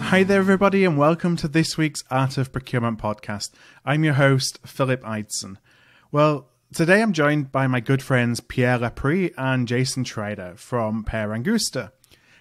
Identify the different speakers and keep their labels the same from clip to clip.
Speaker 1: Hi there, everybody, and welcome to this week's Art of Procurement podcast. I'm your host, Philip Eidson. Well, today I'm joined by my good friends Pierre Lapree and Jason Treida from Pear Angusta.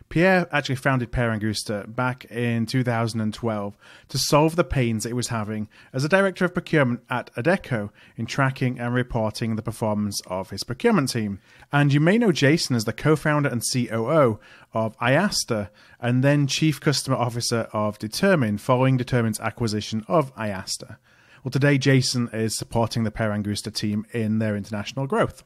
Speaker 1: Pierre actually founded Pear Angusta back in 2012 to solve the pains it was having as a director of procurement at Adecco in tracking and reporting the performance of his procurement team. And you may know Jason as the co-founder and COO of IASTA and then Chief Customer Officer of Determine following Determine's acquisition of IASTA. Well, today Jason is supporting the Pear Angusta team in their international growth.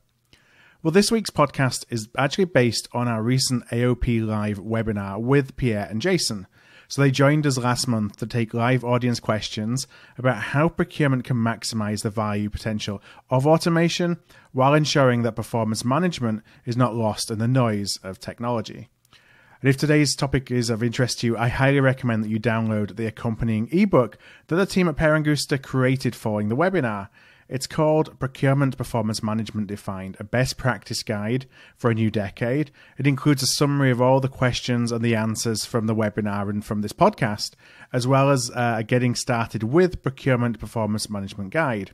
Speaker 1: Well, this week's podcast is actually based on our recent AOP Live webinar with Pierre and Jason. So they joined us last month to take live audience questions about how procurement can maximize the value potential of automation while ensuring that performance management is not lost in the noise of technology. And if today's topic is of interest to you, I highly recommend that you download the accompanying ebook that the team at Pear Angusta created following the webinar. It's called Procurement Performance Management Defined, a best practice guide for a new decade. It includes a summary of all the questions and the answers from the webinar and from this podcast, as well as a getting started with Procurement Performance Management Guide.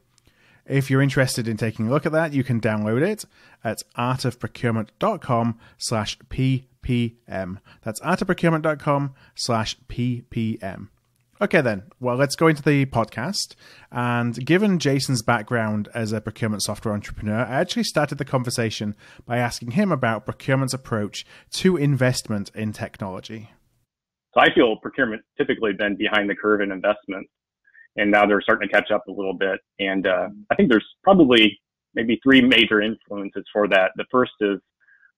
Speaker 1: If you're interested in taking a look at that, you can download it at artofprocurement.com/ppm. That's artofprocurement.com/ppm. Okay then, well, let's go into the podcast. And given Jason's background as a procurement software entrepreneur, I actually started the conversation by asking him about procurement's approach to investment in technology.
Speaker 2: So I feel procurement typically been behind the curve in investment, and now they're starting to catch up a little bit. And I think there's probably maybe three major influences for that. The first is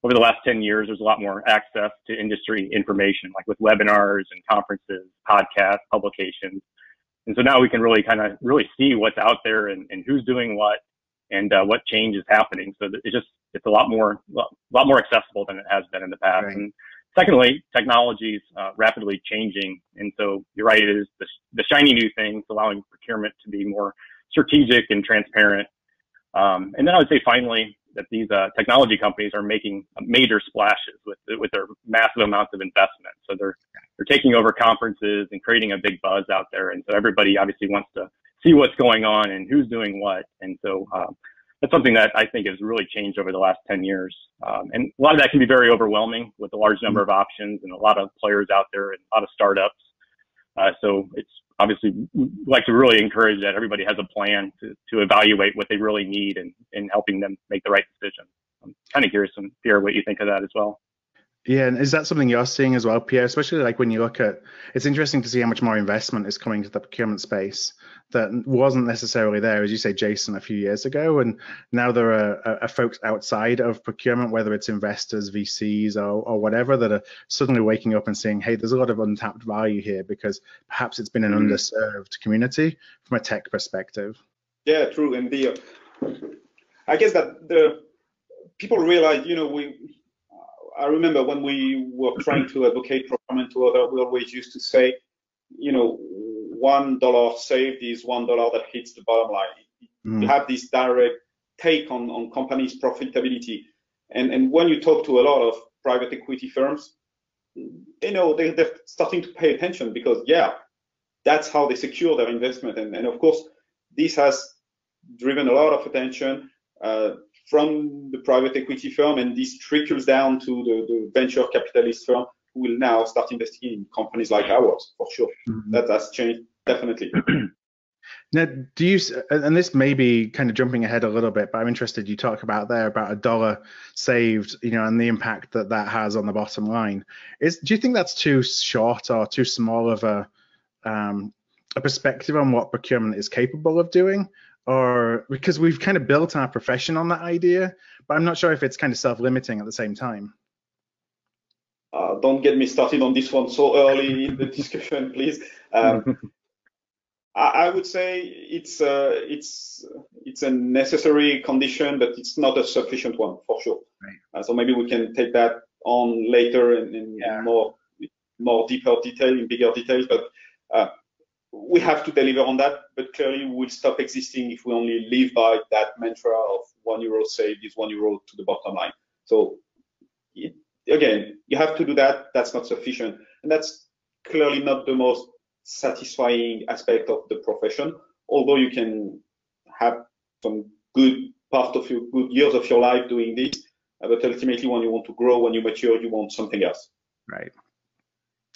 Speaker 2: over the last 10 years, there's a lot more access to industry information, like with webinars and conferences, podcasts, publications. And so now we can really really see what's out there and who's doing what and what change is happening. So it's a lot more accessible than it has been in the past. Right. And secondly, technology is rapidly changing. And so you're right, it is the shiny new things, allowing procurement to be more strategic and transparent. And then I would say finally, that these technology companies are making major splashes with their massive amounts of investment. So they're taking over conferences and creating a big buzz out there. And so everybody obviously wants to see what's going on and who's doing what. And so that's something that I think has really changed over the last 10 years. And a lot of that can be very overwhelming with a large number of options and a lot of players out there and a lot of startups. So it's obviously we like to really encourage that everybody has a plan to evaluate what they really need and helping them make the right decision. I'm kind of curious, Pierre, what you think of that as well.
Speaker 1: Yeah, and is that something you're seeing as well, Pierre? Especially like when you look at, it's interesting to see how much more investment is coming to the procurement space that wasn't necessarily there, as you say, Jason, a few years ago. And now there are folks outside of procurement, whether it's investors, VCs, or whatever, that are suddenly waking up and saying, hey, there's a lot of untapped value here because perhaps it's been an underserved community from a tech perspective.
Speaker 3: Yeah, true. And I guess that the people realize, I remember when we were trying to advocate procurement to others, we always used to say, $1 saved is $1 that hits the bottom line. You have this direct take on companies' profitability. And when you talk to a lot of private equity firms, they're starting to pay attention because, that's how they secure their investment. And of course, this has driven a lot of attention from the private equity firm, and this trickles down to the venture capitalist firm who will now start investing in companies like ours, for sure. That has changed, definitely.
Speaker 1: Now, do you, and this may be kind of jumping ahead a little bit, but I'm interested, you talk about there about $1 saved, and the impact that has on the bottom line. Do you think that's too short or too small of a perspective on what procurement is capable of doing? Or because we've kind of built our profession on that idea, but I'm not sure if it's kind of self-limiting at the same time.
Speaker 3: Don't get me started on this one so early in the discussion, please. I would say it's a necessary condition, but it's not a sufficient one for sure. Right. So maybe we can take that on later in more deeper detail, in bigger details. But we have to deliver on that, but clearly we will stop existing if we only live by that mantra of €1 saved is €1 to the bottom line. So again, you have to do that. That's not sufficient. And that's clearly not the most satisfying aspect of the profession, although you can have some good good years of your life doing this. But ultimately, when you want to grow, when you mature, you want something else.
Speaker 1: Right.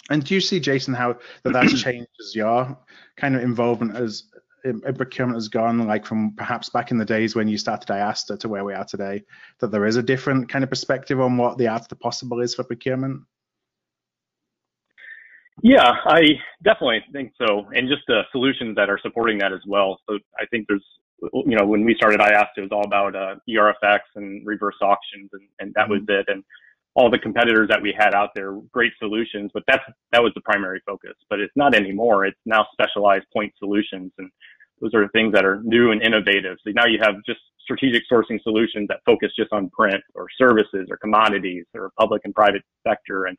Speaker 1: And do you see, Jason, how that's changed as your kind of involvement as in procurement has gone, like from perhaps back in the days when you started IASTA to where we are today, that there is a different kind of perspective on what the art of the possible is for procurement?
Speaker 2: Yeah, I definitely think so. And just the solutions that are supporting that as well. So I think there's, when we started IASTA, it was all about ERFX and reverse auctions, and that was it. And all the competitors that we had out there, great solutions, but that was the primary focus. But it's not anymore. It's now specialized point solutions, and those are things that are new and innovative. So now you have just strategic sourcing solutions that focus just on print or services or commodities or public and private sector, and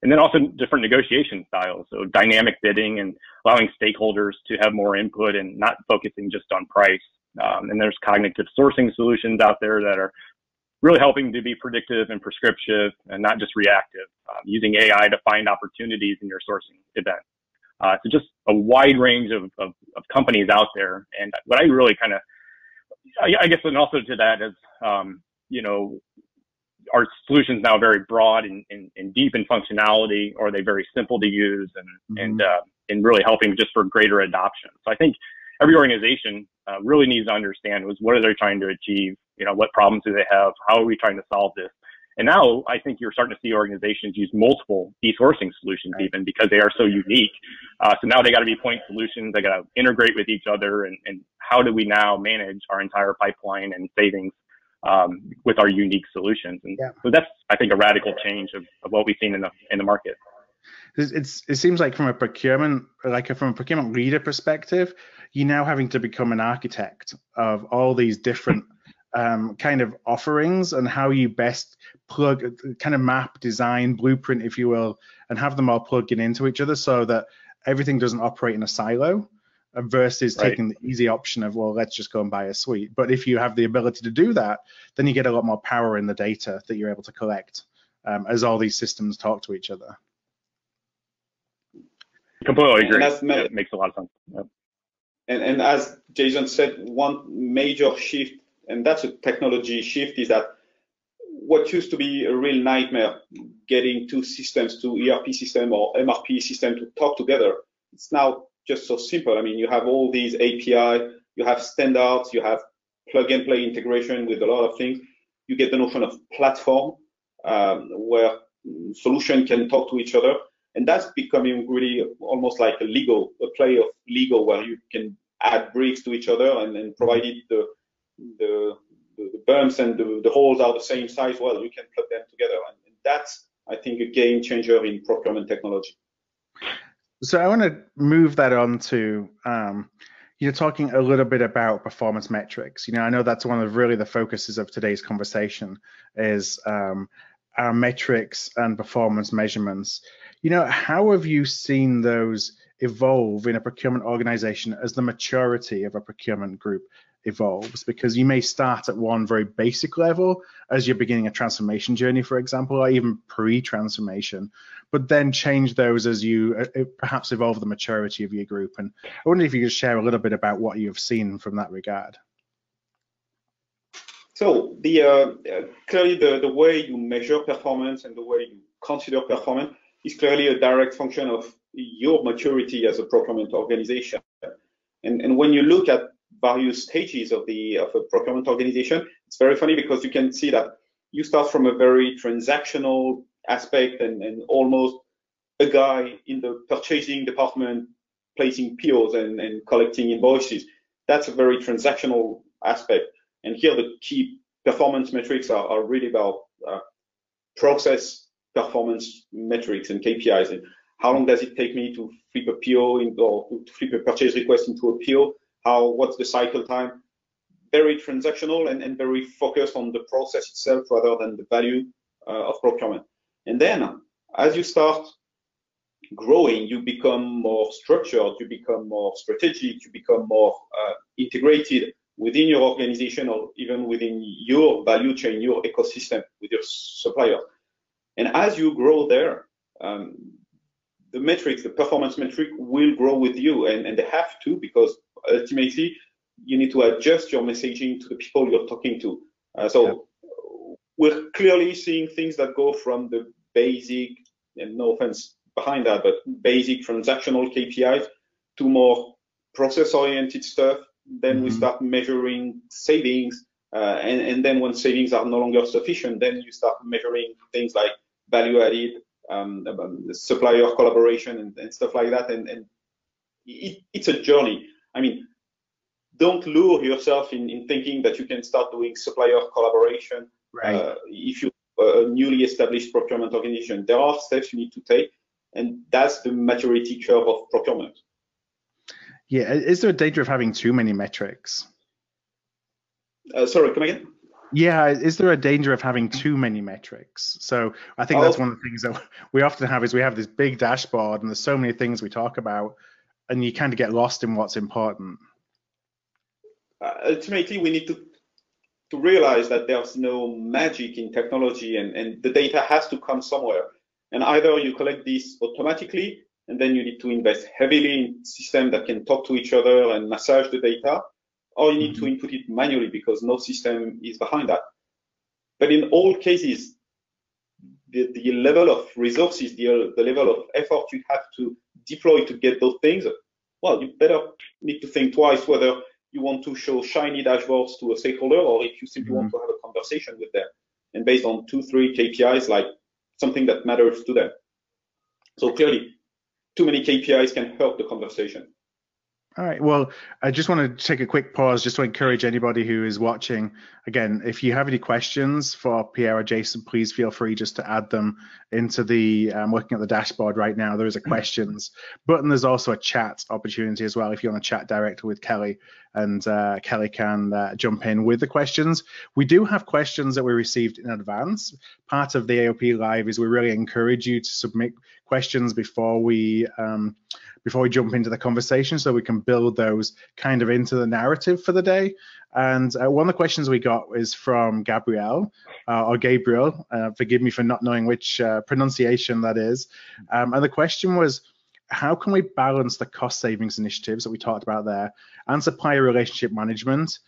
Speaker 2: then also different negotiation styles. So dynamic bidding and allowing stakeholders to have more input and not focusing just on price. And there's cognitive sourcing solutions out there that are really helping to be predictive and prescriptive and not just reactive, using AI to find opportunities in your sourcing event. So just a wide range of companies out there. And what I really kind of, I guess, and also to that is, our solutions now very broad and deep in functionality, or are they very simple to use and really helping just for greater adoption. So I think every organization really needs to understand what are they trying to achieve? What problems do they have? How are we trying to solve this? And now I think you're starting to see organizations use multiple e-sourcing solutions even because they are so unique. So now they got to be point solutions. They got to integrate with each other. And how do we now manage our entire pipeline and savings with our unique solutions? And so that's, I think, a radical change of what we've seen in the market.
Speaker 1: It seems like from a procurement leader perspective, you're now having to become an architect of all these different kind of offerings and how you best map, design, blueprint, if you will, and have them all plugging into each other so that everything doesn't operate in a silo versus taking the easy option of, well, let's just go and buy a suite. But if you have the ability to do that, then you get a lot more power in the data that you're able to collect as all these systems talk to each other.
Speaker 2: Completely agree. That makes a lot of sense. Yep.
Speaker 3: And as Jason said, one major shift, and that's a technology shift, is that what used to be a real nightmare, getting two systems, to ERP system or MRP system to talk together, it's now just so simple. I mean, you have all these API, you have standards, you have plug and play integration with a lot of things. You get the notion of platform where solutions can talk to each other. And that's becoming really almost like a play of Lego, where you can add bricks to each other, and provided the bumps and the holes are the same size, well, you can plug them together. And that's, I think, a game changer in procurement technology.
Speaker 1: So I want to move that on to, talking a little bit about performance metrics. I know that's one of really the focuses of today's conversation is our metrics and performance measurements. How have you seen those evolve in a procurement organization as the maturity of a procurement group evolves? Because you may start at one very basic level as you're beginning a transformation journey, for example, or even pre-transformation, but then change those as you perhaps evolve the maturity of your group. And I wonder if you could share a little bit about what you've seen from that regard.
Speaker 3: So clearly the way you measure performance and the way you consider performance is clearly a direct function of your maturity as a procurement organization. And when you look at various stages of a procurement organization, it's very funny because you can see that you start from a very transactional aspect and almost a guy in the purchasing department placing POs and collecting invoices. That's a very transactional aspect. And here the key performance metrics are really about process performance metrics and KPIs. And how long does it take me to flip a PO or to flip a purchase request into a PO? What's the cycle time? Very transactional and very focused on the process itself rather than the value of procurement. And then as you start growing, you become more structured, you become more strategic, you become more integrated within your organization or even within your value chain, your ecosystem with your supplier. And as you grow there, the metrics, the performance metric will grow with you, and they have to, because ultimately you need to adjust your messaging to the people you're talking to. So we're clearly seeing things that go from the basic, and no offense behind that, but basic transactional KPIs to more process-oriented stuff. Then we start measuring savings, and then when savings are no longer sufficient, then you start measuring things like value added, supplier collaboration, and stuff like that. And it's a journey. I mean, don't lure yourself in thinking that you can start doing supplier collaboration if you're a newly established procurement organization. There are steps you need to take, and that's the maturity curve of procurement.
Speaker 1: Yeah, is there a danger of having too many metrics?
Speaker 3: Sorry, come again?
Speaker 1: Yeah, is there a danger of having too many metrics? So I think that's one of the things that we often have, is we have this big dashboard and there's so many things we talk about, and you kind of get lost in what's important.
Speaker 3: Ultimately, we need to realize that there's no magic in technology, and the data has to come somewhere. And either you collect this automatically, and then you need to invest heavily in systems that can talk to each other and massage the data, or you need to input it manually because no system is behind that. But in all cases, the level of resources, the level of effort you have to deploy to get those things, well, you better need to think twice whether you want to show shiny dashboards to a stakeholder, or if you simply want to have a conversation with them, and based on 2-3 KPIs, like something that matters to them. So clearly, too many KPIs can hurt the conversation.
Speaker 1: All right. Well, I just want to take a quick pause just to encourage anybody who is watching. Again, if you have any questions for Pierre or Jason, please feel free just to add them into the, looking at the dashboard right now, there is a questions button. There's also a chat opportunity as well if you want to chat directly with Kelly, and Kelly can jump in with the questions. We do have questions that we received in advance. Part of the AOP Live is we really encourage you to submit questions before we jump into the conversation, so we can build those kind of into the narrative for the day. And one of the questions we got is from Gabriel, or Gabriel, forgive me for not knowing which pronunciation that is. And the question was, how can we balance the cost savings initiatives that we talked about there and supplier relationship management,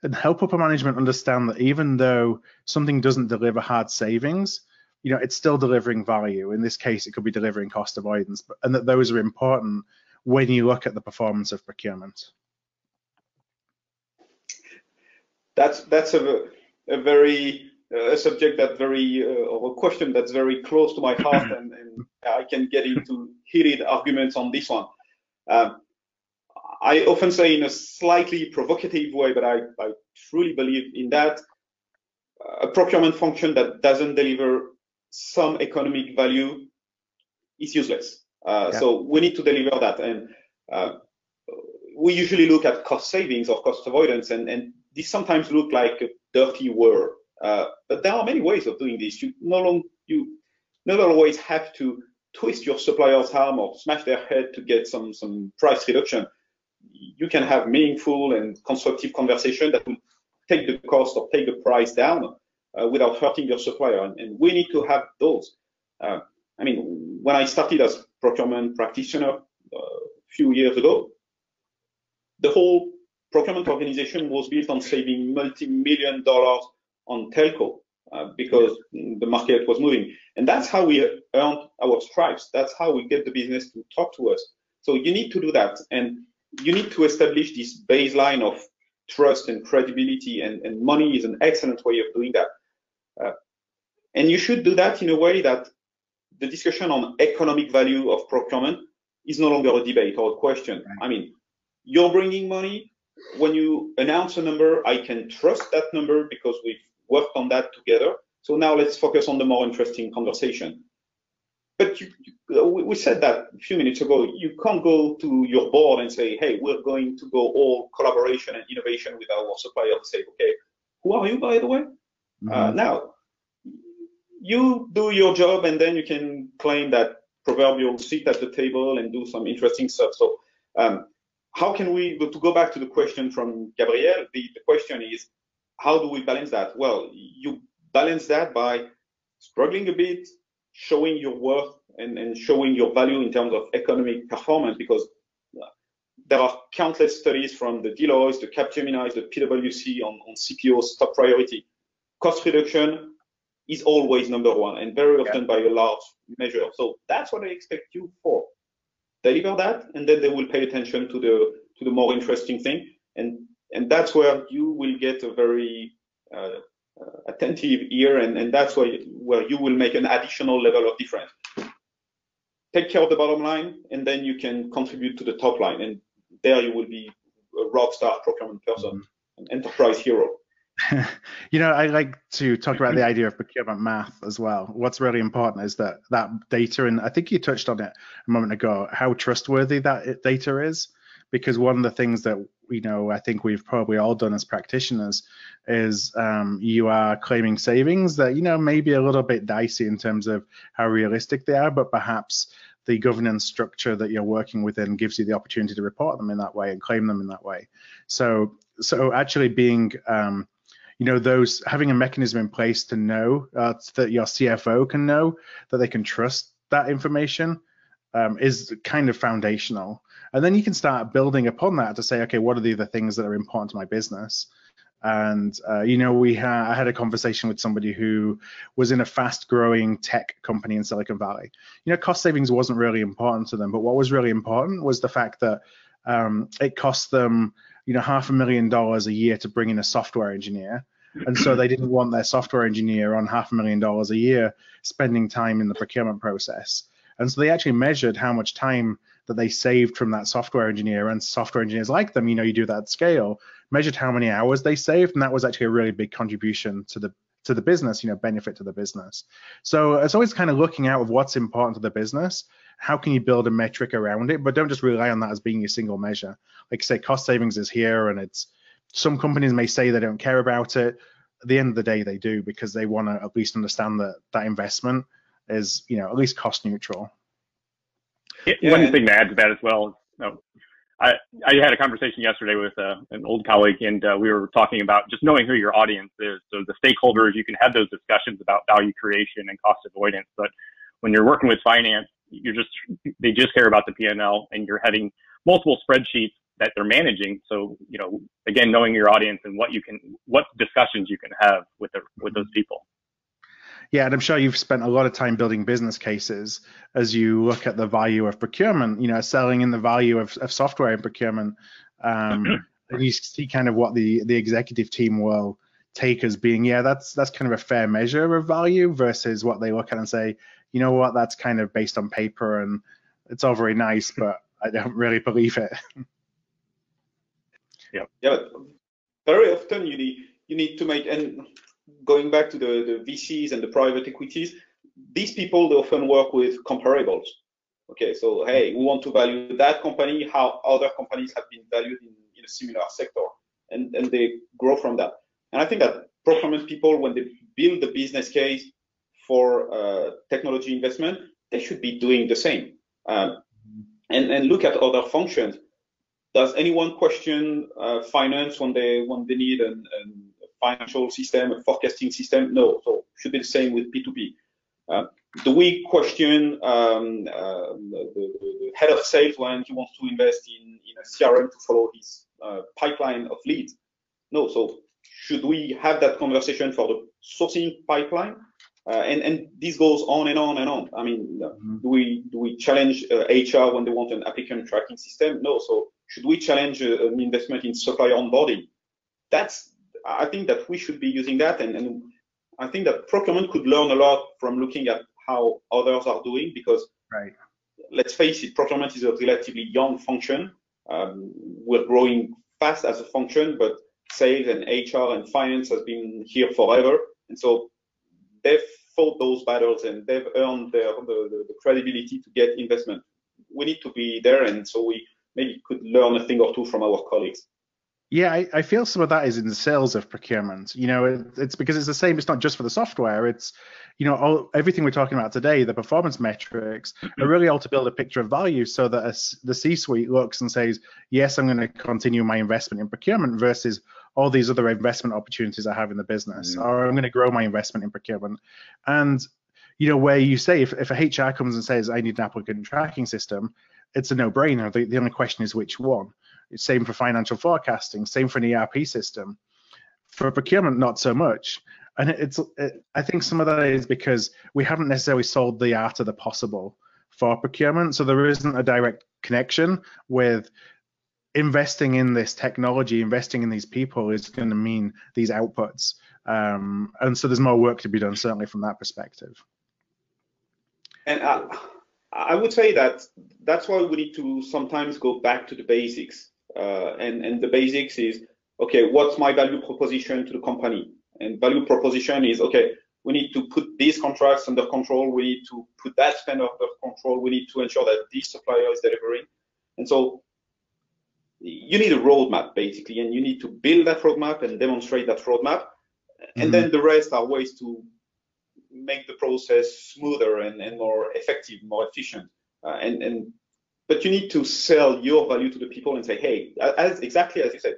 Speaker 1: and help upper management understand that even though something doesn't deliver hard savings, you know, it's still delivering value. In this case, it could be delivering cost avoidance, and that those are important when you look at the performance of procurement.
Speaker 3: That's a very subject that very or a question that's very close to my heart, and I can get into heated arguments on this one. I often say in a slightly provocative way, but I truly believe in that. A procurement function that doesn't deliver some economic value is useless. So we need to deliver that. And we usually look at cost savings or cost avoidance, and these sometimes look like a dirty word. But there are many ways of doing this. You not always have to twist your supplier's arm or smash their head to get some price reduction. You can have meaningful and constructive conversation that will take the cost or take the price down without hurting your supplier. And we need to have those. I mean, when I started as procurement practitioner a few years ago, the whole procurement organization was built on saving multi-million dollars on telco because the market was moving. And that's how we earned our stripes. That's how we get the business to talk to us. So you need to do that. And you need to establish this baseline of trust and credibility, and money is an excellent way of doing that. And you should do that in a way that the discussion on economic value of procurement is no longer a debate or a question. I mean, you're bringing money. When you announce a number, I can trust that number because we've worked on that together. So now let's focus on the more interesting conversation. But we said that a few minutes ago. You can't go to your board and say, hey, we're going to go all collaboration and innovation with our supplier and say, okay, who are you, by the way? Now, you do your job, and then you can claim that proverbial seat at the table and do some interesting stuff. So how can we, to go back to the question from Gabriel, the question is, how do we balance that? Well, you balance that by struggling a bit, showing your worth and showing your value in terms of economic performance, because there are countless studies from the Deloitte, the Capgemini, the PwC on CPO's top priority. Cost reduction is always number one, and very often by a large measure. So that's what I expect you for. Deliver that, and then they will pay attention to the more interesting thing, and that's where you will get a very attentive ear, and that's where you will make an additional level of difference. Take care of the bottom line, and then you can contribute to the top line, and there you will be a rock star procurement person, an enterprise hero.
Speaker 1: I like to talk about the idea of procurement math as well. What's really important is that data, and I think you touched on it a moment ago, how trustworthy that data is. Because one of the things that I think we've probably all done as practitioners is you are claiming savings that may be a little bit dicey in terms of how realistic they are, but perhaps the governance structure that you're working within gives you the opportunity to report them in that way and claim them in that way. So actually being those, having a mechanism in place to know that your CFO can know that they can trust that information is kind of foundational. And then you can start building upon that to say, okay, what are the other things that are important to my business? And, I had a conversation with somebody who was in a fast growing tech company in Silicon Valley. Cost savings wasn't really important to them, but what was really important was the fact that it cost them, $500,000 a year to bring in a software engineer. And so they didn't want their software engineer on $500,000 a year spending time in the procurement process. And so they actually measured how much time that they saved from that software engineer, and software engineers like them, you do that at scale, measured how many hours they saved, and that was actually a really big contribution to the business, benefit to the business. So it's always kind of looking out of what's important to the business. How can you build a metric around it, but don't just rely on that as being your single measure. Like say, cost savings is here, and it's some companies may say they don't care about it. At the end of the day, they do, because they want to at least understand that investment is, at least cost neutral.
Speaker 2: One thing to add to that as well, I had a conversation yesterday with an old colleague, and we were talking about just knowing who your audience is. So the stakeholders, you can have those discussions about value creation and cost avoidance, but when you're working with finance, they just care about the P&L, and you're having multiple spreadsheets that they're managing. So, again, knowing your audience and what discussions you can have with those people.
Speaker 1: Yeah, and I'm sure you've spent a lot of time building business cases as you look at the value of procurement, selling in the value of software in procurement. And you see kind of what the executive team will take as being, that's kind of a fair measure of value, versus what they look at and say, what, that's kind of based on paper and it's all very nice, but I don't really believe it.
Speaker 3: Yeah. Very often you need to make, and going back to the VCs and the private equities, these people, they often work with comparables. Okay, so hey, we want to value that company, how other companies have been valued in a similar sector, and they grow from that. And I think that procurement people, when they build the business case for technology investment, they should be doing the same. And look at other functions. Does anyone question finance when they need a financial system, a forecasting system? No. So should be the same with P2P. Do we question the head of sales when he wants to invest in a CRM to follow his pipeline of leads? No. So should we have that conversation for the sourcing pipeline? And this goes on and on and on. I mean, do we challenge HR when they want an applicant tracking system? No. So should we challenge an investment in supplier onboarding? I think that we should be using that, and I think that procurement could learn a lot from looking at how others are doing, because let's face it, procurement is a relatively young function. We're growing fast as a function, but sales and HR and finance has been here forever, and so they've fought those battles and they've earned the credibility to get investment. We need to be there, and so we maybe could learn a thing or two from our colleagues.
Speaker 1: Yeah, I feel some of that is in the sales of procurement. It's because it's the same. It's not just for the software. It's, everything we're talking about today, the performance metrics, are really all to build a picture of value, so that the C-suite looks and says, yes, I'm going to continue my investment in procurement versus all these other investment opportunities I have in the business, or I'm going to grow my investment in procurement. And, where you say if a HR comes and says, I need an applicant tracking system, it's a no-brainer. The only question is which one. It's same for financial forecasting, same for an ERP system. For procurement, not so much. And I think some of that is because we haven't necessarily solved the art of the possible for procurement. So there isn't a direct connection with investing in this technology, investing in these people is going to mean these outputs. And so there's more work to be done, certainly from that perspective.
Speaker 3: And I would say that that's why we need to sometimes go back to the basics. And the basics is, okay, what's my value proposition to the company? And value proposition is, okay, we need to put these contracts under control. We need to put that spend under control. We need to ensure that this supplier is delivering. And so you need a roadmap, basically, and you need to build that roadmap and demonstrate that roadmap. And then the rest are ways to make the process smoother and more effective, more efficient. But you need to sell your value to the people and say, hey, exactly as you said,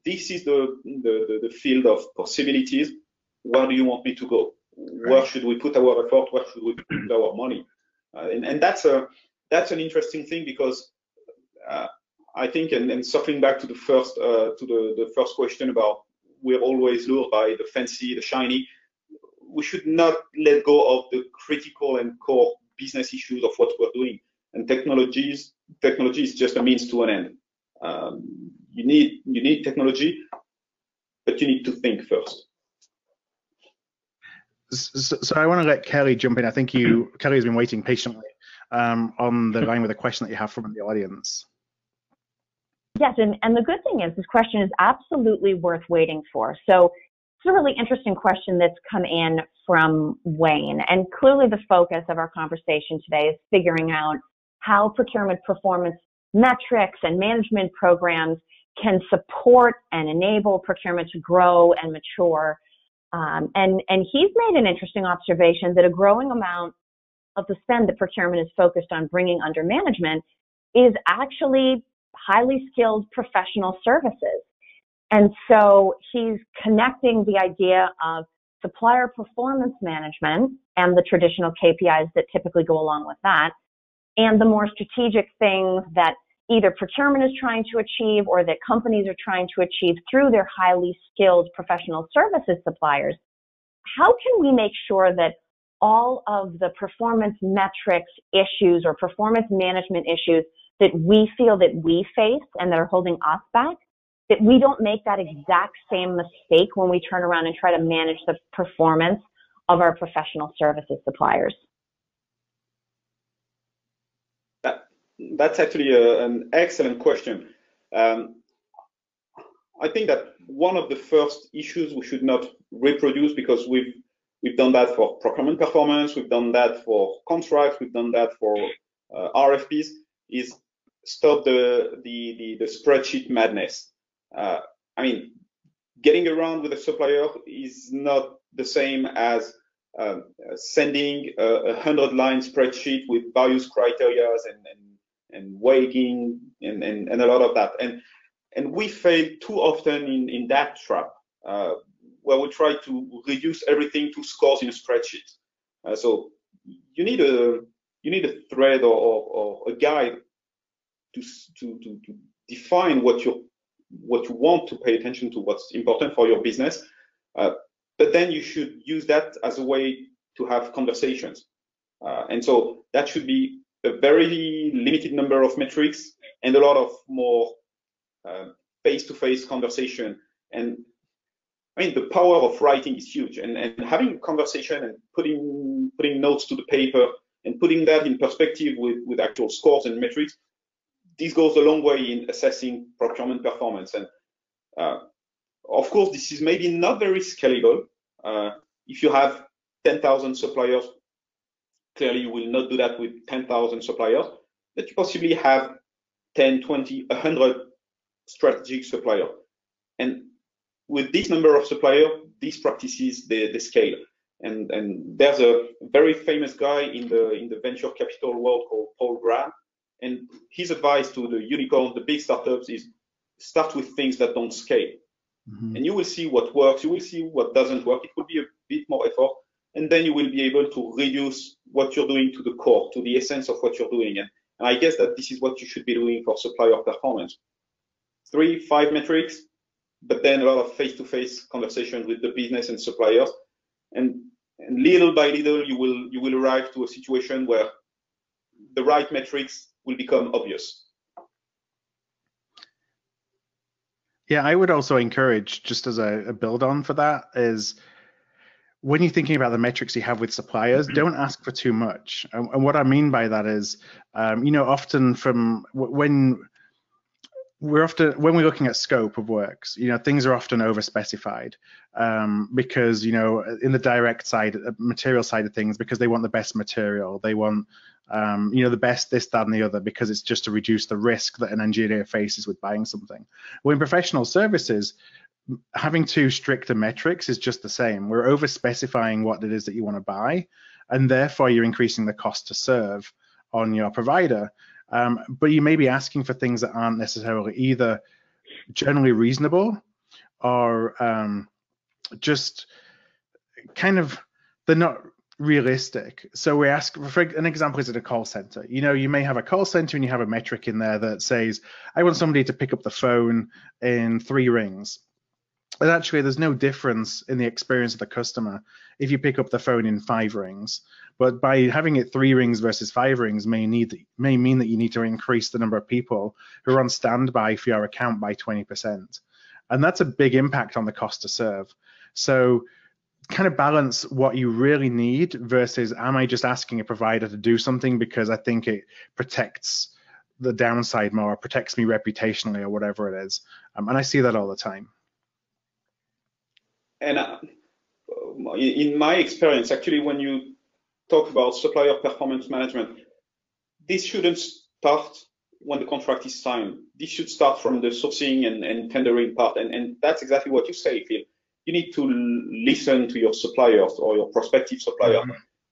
Speaker 3: this is the field of possibilities. Where do you want me to go? Where should we put our effort? Where should we put our money? And that's an interesting thing, because I think, and circling back to the first question about we're always lured by the fancy, the shiny. We should not let go of the critical and core business issues of what we're doing. And technology is just a means to an end. You need technology, but you need to think first.
Speaker 1: So I want to let Kelly jump in. I think Kelly has been waiting patiently on the line with a question that you have from the audience.
Speaker 4: Yes, and the good thing is this question is absolutely worth waiting for. So it's a really interesting question that's come in from Wayne. And clearly the focus of our conversation today is figuring out how procurement performance metrics and management programs can support and enable procurement to grow and mature. And he's made an interesting observation that a growing amount of the spend that procurement is focused on bringing under management is actually highly skilled professional services. And so he's connecting the idea of supplier performance management and the traditional KPIs that typically go along with that, and the more strategic things that either procurement is trying to achieve or that companies are trying to achieve through their highly skilled professional services suppliers. How can we make sure that all of the performance metrics issues or performance management issues that we feel that we face and that are holding us back, that we don't make that exact same mistake when we turn around and try to manage the performance of our professional services suppliers?
Speaker 3: That's actually an excellent question. I think that one of the first issues we should not reproduce, because we've done that for procurement performance, we've done that for contracts, we've done that for RFPs, is stop the spreadsheet madness. I mean, getting around with a supplier is not the same as sending a 100-line spreadsheet with various criteria and weighting and a lot of that. And we fail too often in that trap, where we try to reduce everything to scores in a spreadsheet. So you need a thread or a guide to define what you want to pay attention to, what's important for your business. But then you should use that as a way to have conversations. And so that should be a very limited number of metrics and a lot of more face-to-face conversation. And I mean, the power of writing is huge, and having a conversation and putting notes to the paper and putting that in perspective with actual scores and metrics, this goes a long way in assessing procurement performance. And of course, this is maybe not very scalable. If you have 10,000 suppliers, clearly you will not do that with 10,000 suppliers, but you possibly have 10, 20, 100 strategic suppliers. And with this number of suppliers, these practices, they scale. And there's a very famous guy in the venture capital world called Paul Graham. And his advice to the unicorns, the big startups, is start with things that don't scale. Mm-hmm. And you will see what works, you will see what doesn't work. It will be a bit more effort, and then you will be able to reduce what you're doing to the core, to the essence of what you're doing. And I guess that this is what you should be doing for supplier performance. 3, 5 metrics, but then a lot of face-to-face conversations with the business and suppliers. And little by little, you will arrive to a situation where the right metrics will become obvious.
Speaker 1: Yeah, I would also encourage, just as a build on for that, is when you're thinking about the metrics you have with suppliers, don't ask for too much. And what I mean by that is, often when we're looking at scope of works, things are often overspecified because, in the direct side, material side of things, because they want the best material, they want, the best this, that, and the other, because it's just to reduce the risk that an engineer faces with buying something. Well, in professional services, having too strict a metrics is just the same. We're over-specifying what it is that you want to buy, and therefore you're increasing the cost to serve on your provider. But you may be asking for things that aren't necessarily either generally reasonable or just kind of, they're not realistic. So we ask, for an example is at a call center. You may have a call center and you have a metric in there that says, I want somebody to pick up the phone in 3 rings. But actually, there's no difference in the experience of the customer if you pick up the phone in 5 rings. But by having it 3 rings versus 5 rings may mean that you need to increase the number of people who are on standby for your account by 20%. And that's a big impact on the cost to serve. So kind of balance what you really need versus, am I just asking a provider to do something because I think it protects the downside more, protects me reputationally or whatever it is. And I see that all the time.
Speaker 3: And in my experience, actually, when you talk about supplier performance management, this shouldn't start when the contract is signed. This should start from the sourcing and tendering part. And that's exactly what you say, Phil. You need to listen to your suppliers or your prospective supplier,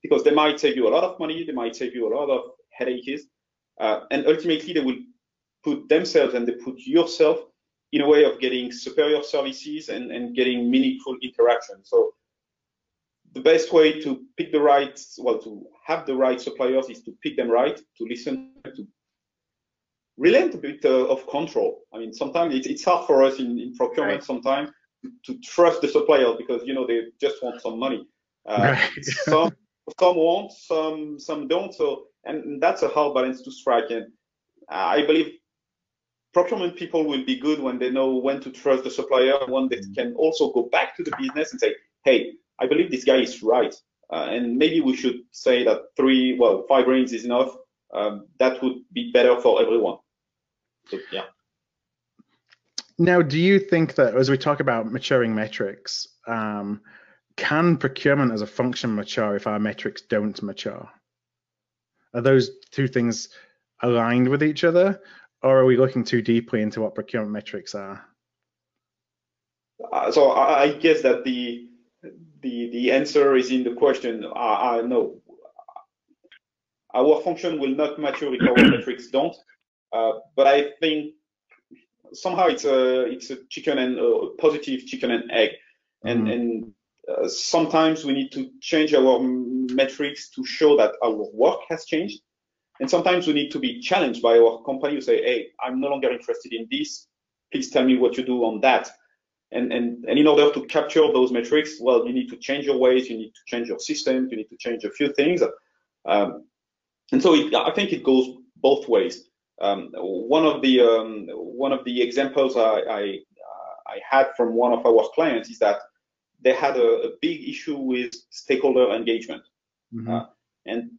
Speaker 3: because they might save you a lot of money, they might save you a lot of headaches, and ultimately they will put themselves and they put yourself in a way of getting superior services and getting meaningful interaction. So the best way to pick to have the right suppliers is to pick them right, to listen, to relent a bit of control. I mean, sometimes it's hard for us in procurement
Speaker 1: right.
Speaker 3: sometimes to trust the suppliers because, they just want some money.
Speaker 1: Right.
Speaker 3: some want, some don't. So, and that's a hard balance to strike. And I believe procurement people will be good when they know when to trust the supplier, when they can also go back to the business and say, hey, I believe this guy is right. And maybe we should say that 5 rings is enough. That would be better for everyone. So, yeah.
Speaker 1: Now, do you think that as we talk about maturing metrics, can procurement as a function mature if our metrics don't mature? Are those two things aligned with each other? Or are we looking too deeply into what procurement metrics are?
Speaker 3: So I guess that the answer is in the question. No, our function will not mature if our metrics don't. But I think somehow it's a chicken and a positive chicken and egg, and sometimes we need to change our metrics to show that our work has changed. And sometimes we need to be challenged by our company to say, hey, I'm no longer interested in this. Please tell me what you do on that. And in order to capture those metrics, well, you need to change your ways, you need to change your systems, you need to change a few things. And so I think it goes both ways. One of the examples I had from one of our clients is that they had a big issue with stakeholder engagement. And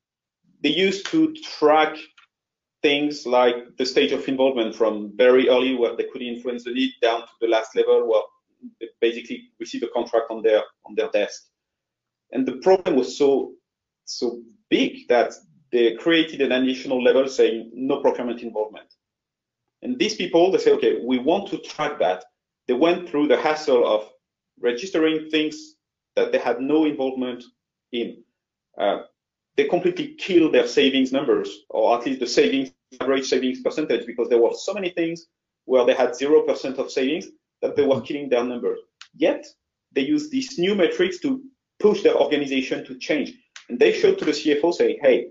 Speaker 3: they used to track things like the stage of involvement from very early, where they could influence the need, down to the last level where they basically receive a contract on their desk. And the problem was so big that they created an additional level saying no procurement involvement. And these people, they say, okay, we want to track that. They went through the hassle of registering things that they had no involvement in. They completely killed their savings numbers, or at least the average savings percentage, because there were so many things where they had 0% of savings that they were killing their numbers. Yet they used these new metrics to push their organization to change. And they showed to the CFO, say, hey,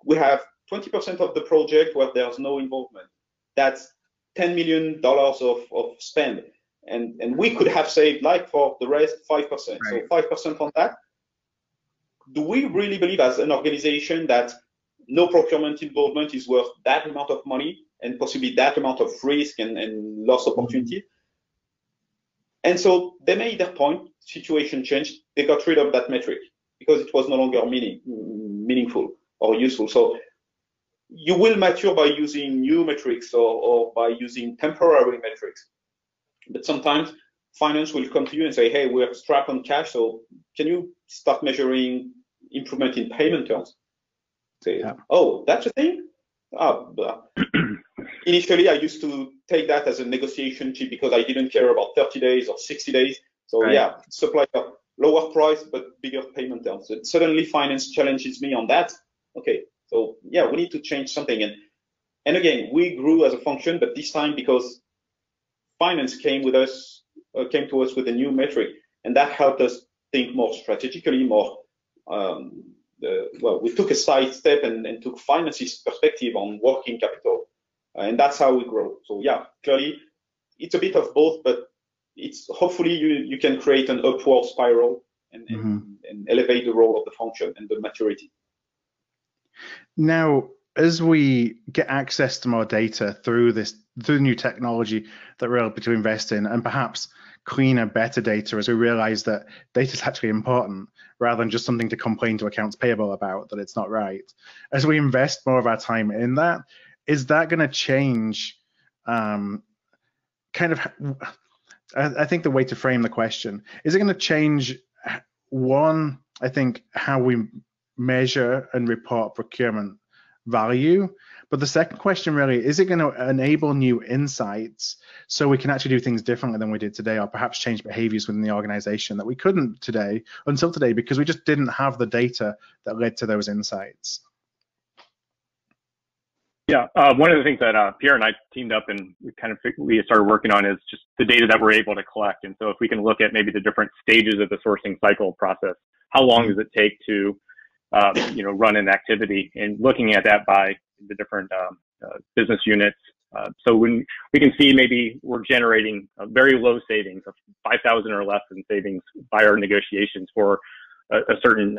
Speaker 3: we have 20% of the project where there's no involvement. That's $10 million of spend. And we could have saved, like for the rest, 5%. Right. So 5% on that. Do we really believe as an organization that no procurement involvement is worth that amount of money and possibly that amount of risk and lost opportunity? Mm-hmm. And so they made their point, situation changed, they got rid of that metric because it was no longer meaningful or useful. So you will mature by using new metrics or by using temporary metrics. But sometimes finance will come to you and say, hey, we're strapped on cash, so can you start measuring improvement in payment terms? Say, yeah. Oh, that's a thing? Initially, I used to take that as a negotiation chip because I didn't care about 30 days or 60 days. So right. Yeah, supplier, lower price, but bigger payment terms. So suddenly finance challenges me on that. Okay, so yeah, we need to change something. And again, we grew as a function, but this time because finance came to us with a new metric, and that helped us think more strategically, more. We took a side step and took finance's perspective on working capital, and that's how we grow. So yeah, clearly, it's a bit of both, but it's hopefully you can create an upward spiral and elevate the role of the function and the maturity.
Speaker 1: Now, as we get access to more data through new technology that we're able to invest in, and perhaps cleaner, better data, as we realize that data is actually important rather than just something to complain to accounts payable about that it's not right. As we invest more of our time in that, is that going to change I think the way to frame the question, is it going to change one, I think, how we measure and report procurement value? But the second question really, is it going to enable new insights so we can actually do things differently than we did today, or perhaps change behaviors within the organization that we couldn't until today because we just didn't have the data that led to those insights?
Speaker 2: Yeah, one of the things that Pierre and I teamed up and we started working on is just the data that we're able to collect. And so if we can look at maybe the different stages of the sourcing cycle process, how long does it take to run an activity, and looking at that by the different business units. So when we can see maybe we're generating a very low savings of 5,000 or less in savings by our negotiations for a certain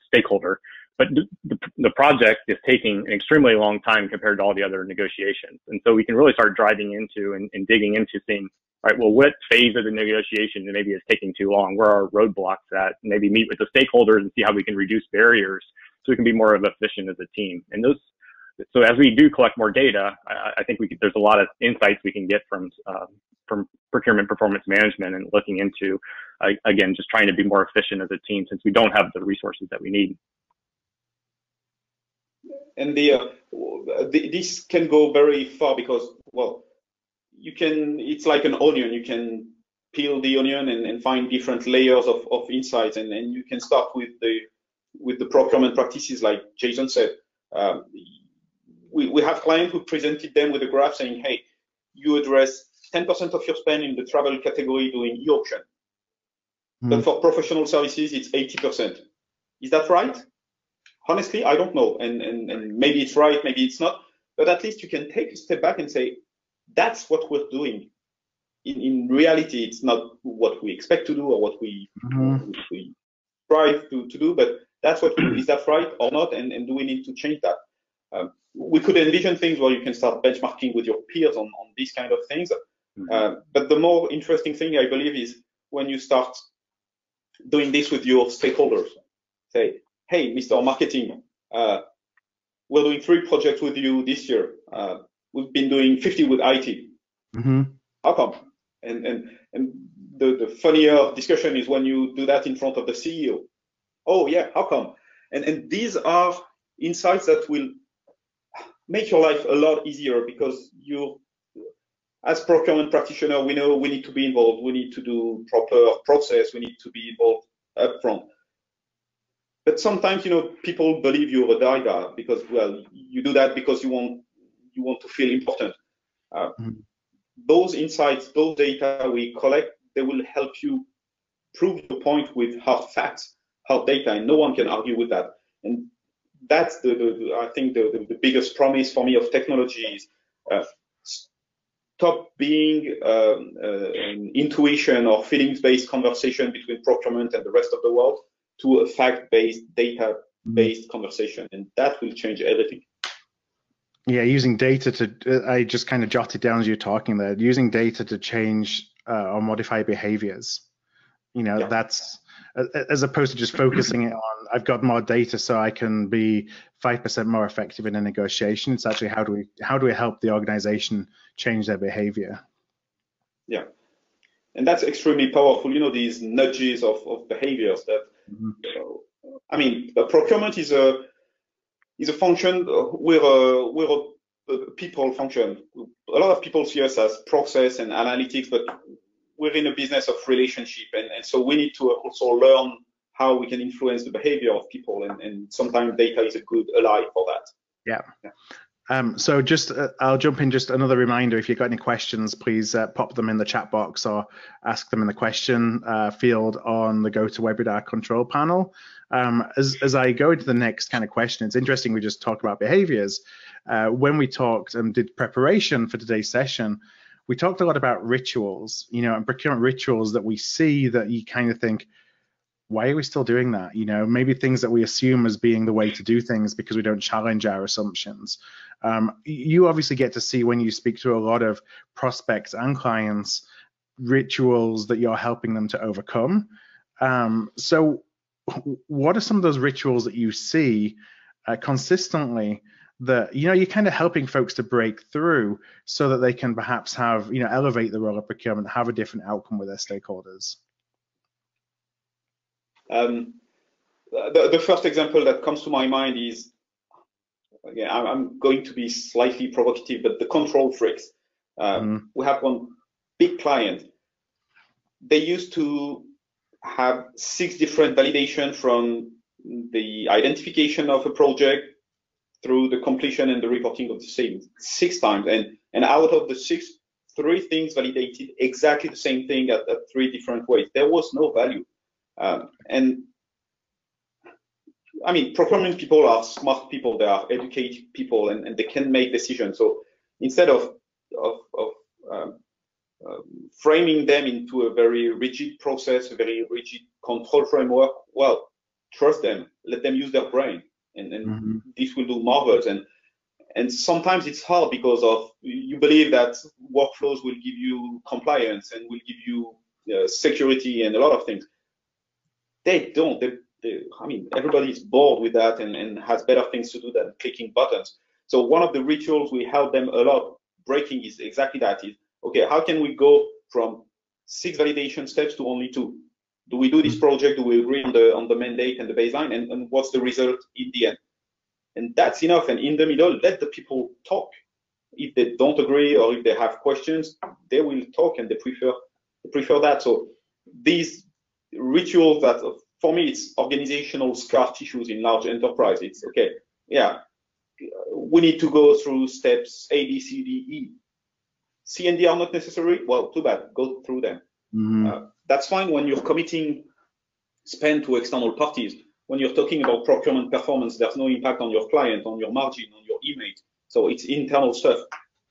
Speaker 2: stakeholder, but the project is taking an extremely long time compared to all the other negotiations. And so we can really start driving into and digging into seeing, all right, well, what phase of the negotiation maybe is taking too long? Where are roadblocks at? Maybe meet with the stakeholders and see how we can reduce barriers so we can be more efficient as a team. And so as we do collect more data, I think there's a lot of insights we can get from procurement performance management and looking into, again, just trying to be more efficient as a team since we don't have the resources that we need.
Speaker 3: And this can go very far because, it's like an onion. You can peel the onion and find different layers of insights, and you can start with the procurement practices, like Jason said. We have clients who presented them with a graph saying, hey, you address 10% of your spend in the travel category doing e-auction. But for professional services, it's 80%. Is that right? Honestly, I don't know. And maybe it's right, maybe it's not. But at least you can take a step back and say, that's what we're doing. In reality, it's not what we expect to do or what we strive to do, but that's what we do. Is that right or not? And do we need to change that? We could envision things where you can start benchmarking with your peers on these kind of things. But the more interesting thing, I believe, is when you start doing this with your stakeholders. Say, hey, Mr. Marketing, we're doing 3 projects with you this year. We've been doing 50 with IT. How come? And the funnier discussion is when you do that in front of the CEO. Oh yeah, how come? And these are insights that will make your life a lot easier because as procurement practitioner, we know we need to be involved. We need to do proper process. We need to be involved upfront. But sometimes, people believe you're a data because, you do that because you want to feel important. Those insights, those data we collect, they will help you prove your point with hard facts hard data, and no one can argue with that. And that's I think the biggest promise for me of technology is stop being an intuition or feelings-based conversation between procurement and the rest of the world to a fact-based, data-based conversation, and that will change everything.
Speaker 1: Yeah, using data to, I just kind of jotted down as you're talking there, using data to change or modify behaviors. That's as opposed to just focusing it on, I've got more data so I can be 5% more effective in a negotiation. It's actually how do we help the organization change their behavior?
Speaker 3: Yeah, and that's extremely powerful. These nudges of behaviors that, I mean, procurement is a function. We're a people function. A lot of people see us as process and analytics, but we're in a business of relationship, and so we need to also learn how we can influence the behavior of people, and sometimes data is a good ally for that.
Speaker 1: Yeah. So just I'll jump in. Just another reminder: if you've got any questions, please pop them in the chat box or ask them in the question field on the GoToWebinar control panel. As I go into the next kind of question, it's interesting we just talked about behaviors. When we talked and did preparation for today's session, we talked a lot about rituals, and procurement rituals that we see that you kind of think, why are we still doing that? Maybe things that we assume as being the way to do things because we don't challenge our assumptions. You obviously get to see, when you speak to a lot of prospects and clients, rituals that you're helping them to overcome. So what are some of those rituals that you see consistently that you're kind of helping folks to break through so that they can perhaps have elevate the role of procurement, have a different outcome with their stakeholders?
Speaker 3: The first example that comes to my mind is, again, I'm going to be slightly provocative, but the control freaks. We have one big client. They used to have 6 different validations from the identification of a project through the completion and the reporting of the same 6 times, and out of the 6, 3 things validated exactly the same thing at 3 different ways. There was no value. And I mean, procurement people are smart people, they are educated people, and they can make decisions. So instead of framing them into a very rigid process, a very rigid control framework, well, trust them, let them use their brain, and this will do marvels. And sometimes it's hard because of you believe that workflows will give you compliance and will give you security and a lot of things. They don't. I mean, everybody is bored with that and has better things to do than clicking buttons. So one of the rituals we help them a lot breaking is exactly that. Is, okay, how can we go from 6 validation steps to only 2? Do we do this project? Do we agree on the mandate and the baseline? And what's the result in the end? And that's enough. And in the middle, let the people talk. If they don't agree or if they have questions, they will talk, and they prefer that. So these rituals that, for me, it's organizational scar tissues in large enterprise. It's okay, yeah, we need to go through steps A, B, C, D, E. C and D are not necessary. Well, too bad. Go through them. That's fine when you're committing spend to external parties. When you're talking about procurement performance, there's no impact on your client, on your margin, on your image. So it's internal stuff.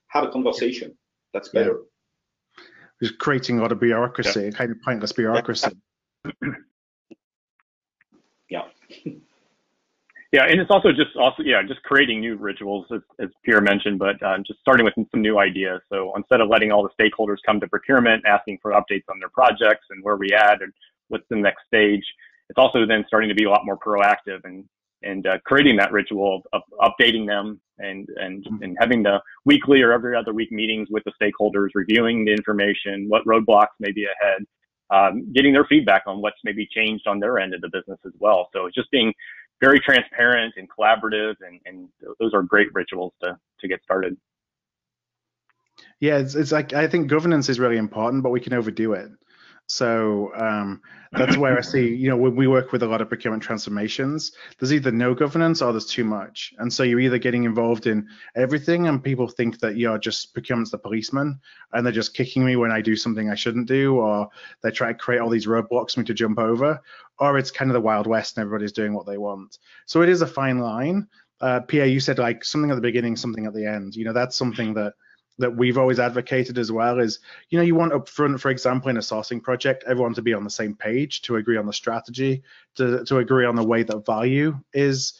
Speaker 3: Have a conversation. That's better.
Speaker 1: Just creating a lot of bureaucracy, kind of pointless bureaucracy.
Speaker 2: Yeah, and it's also just creating new rituals, as Pierre mentioned, but just starting with some new ideas. So instead of letting all the stakeholders come to procurement, asking for updates on their projects and where we at and what's the next stage, it's also then starting to be a lot more proactive and creating that ritual of updating them and having the weekly or every other week meetings with the stakeholders, reviewing the information, what roadblocks may be ahead, getting their feedback on what's maybe changed on their end of the business as well. So it's just being very transparent and collaborative, and those are great rituals to get started.
Speaker 1: Yeah, it's like, I think governance is really important, but we can overdo it. So that's where I see, when we work with a lot of procurement transformations, there's either no governance or there's too much. And so you're either getting involved in everything and people think that you're just procurement's the policeman and they're just kicking me when I do something I shouldn't do, or they try to create all these roadblocks for me to jump over, or it's kind of the Wild West and everybody's doing what they want. So it is a fine line. Pierre, you said like something at the beginning, something at the end. That's something that we've always advocated as well is, you want upfront, for example, in a sourcing project, everyone to be on the same page, to agree on the strategy, to agree on the way that value is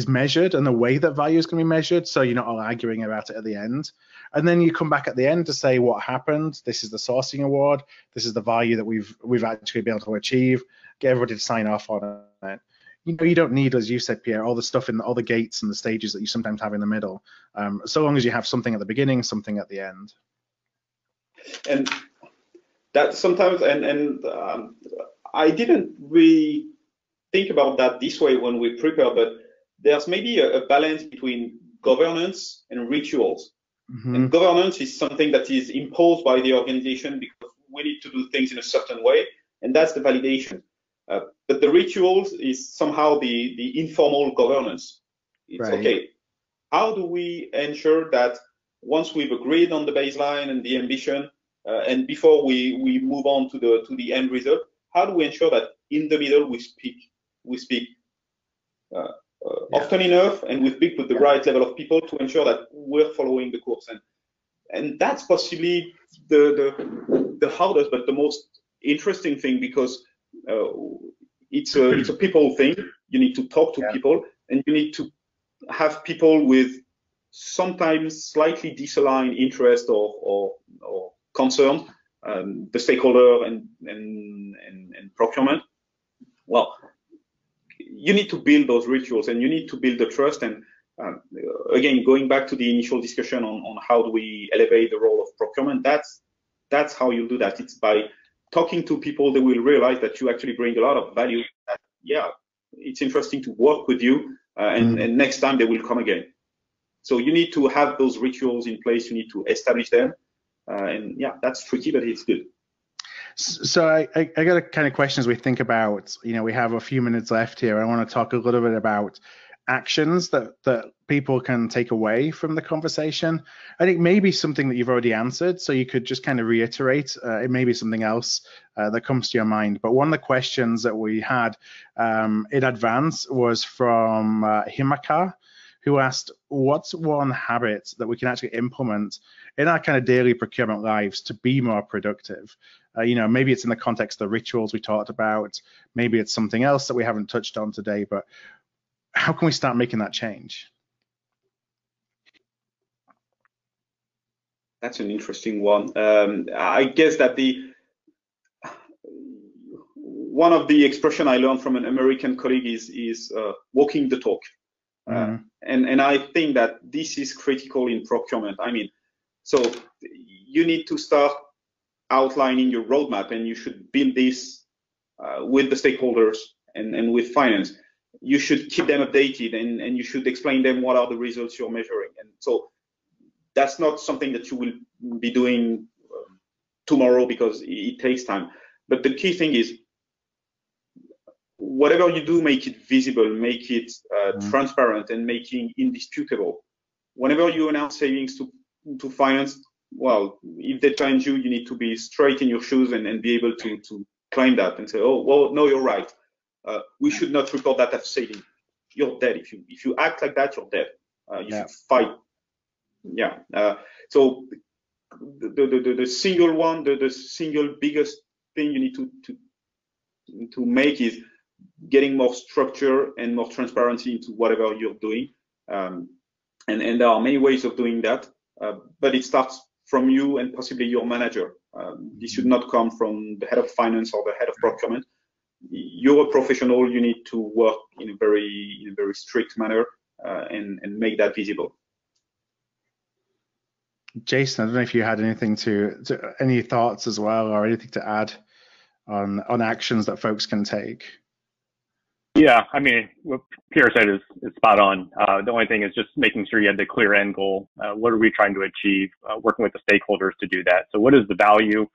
Speaker 1: measured and the way that value is going to be measured. So you're not all arguing about it at the end. And then you come back at the end to say what happened. This is the sourcing award. This is the value that we've actually been able to achieve. Get everybody to sign off on it. You don't need, as you said, Pierre, all the stuff in all the gates and the stages that you sometimes have in the middle. So long as you have something at the beginning, something at the end.
Speaker 3: And that sometimes, I didn't really think about that this way when we prepare, but there's maybe a balance between governance and rituals. Mm-hmm. And governance is something that is imposed by the organization because we need to do things in a certain way, and that's the validation. But the rituals is somehow the informal governance. It's right. Okay, how do we ensure that once we've agreed on the baseline and the ambition, and before we move on to the end result, how do we ensure that in the middle we speak often enough, and we speak with the right level of people to ensure that we're following the course, and that's possibly the hardest but the most interesting thing, because it's a people thing. You need to talk to people, and you need to have people with sometimes slightly disaligned interest or concern, the stakeholder and procurement. Well, you need to build those rituals, and you need to build the trust. And again, going back to the initial discussion on how do we elevate the role of procurement, that's how you do that. It's by talking to people. They will realize that you actually bring a lot of value. That, it's interesting to work with you, and next time they will come again. So you need to have those rituals in place. You need to establish them, and that's tricky, but it's good.
Speaker 1: So I got a kind of question as we think about, we have a few minutes left here. I want to talk a little bit about actions that people can take away from the conversation. I think maybe something that you've already answered, so you could just kind of reiterate. It may be something else that comes to your mind. But one of the questions that we had in advance was from Himaka, who asked, what's one habit that we can actually implement in our kind of daily procurement lives to be more productive? Maybe it's in the context of the rituals we talked about. Maybe it's something else that we haven't touched on today, but how can we start making that change?
Speaker 3: That's an interesting one. I guess that one of the expression I learned from an American colleague is walking the talk. And I think that this is critical in procurement. I mean, so you need to start outlining your roadmap, and you should build this with the stakeholders and with finance. You should keep them updated, and you should explain them what are the results you're measuring. And so that's not something that you will be doing tomorrow, because it takes time. But the key thing is, whatever you do, make it visible, make it transparent, and make it indisputable. Whenever you announce savings to finance, well, if they challenge you, you need to be straight in your shoes and be able to claim that and say, oh, well, no, you're right. We should not report that as saving. You're dead. If you act like that, you're dead. You should fight. So the single one, the single biggest thing you need to make is getting more structure and more transparency into whatever you're doing. And there are many ways of doing that, but it starts from you and possibly your manager. This should not come from the head of finance or the head of procurement. You're a professional. You need to work in a very strict manner and make that visible.
Speaker 1: Jason, I don't know if you had anything to any thoughts as well, or anything to add on actions that folks can take.
Speaker 2: Yeah, I mean, what Pierre said is spot on. The only thing is just making sure you have the clear end goal. What are we trying to achieve? Working with the stakeholders to do that. So what is the value?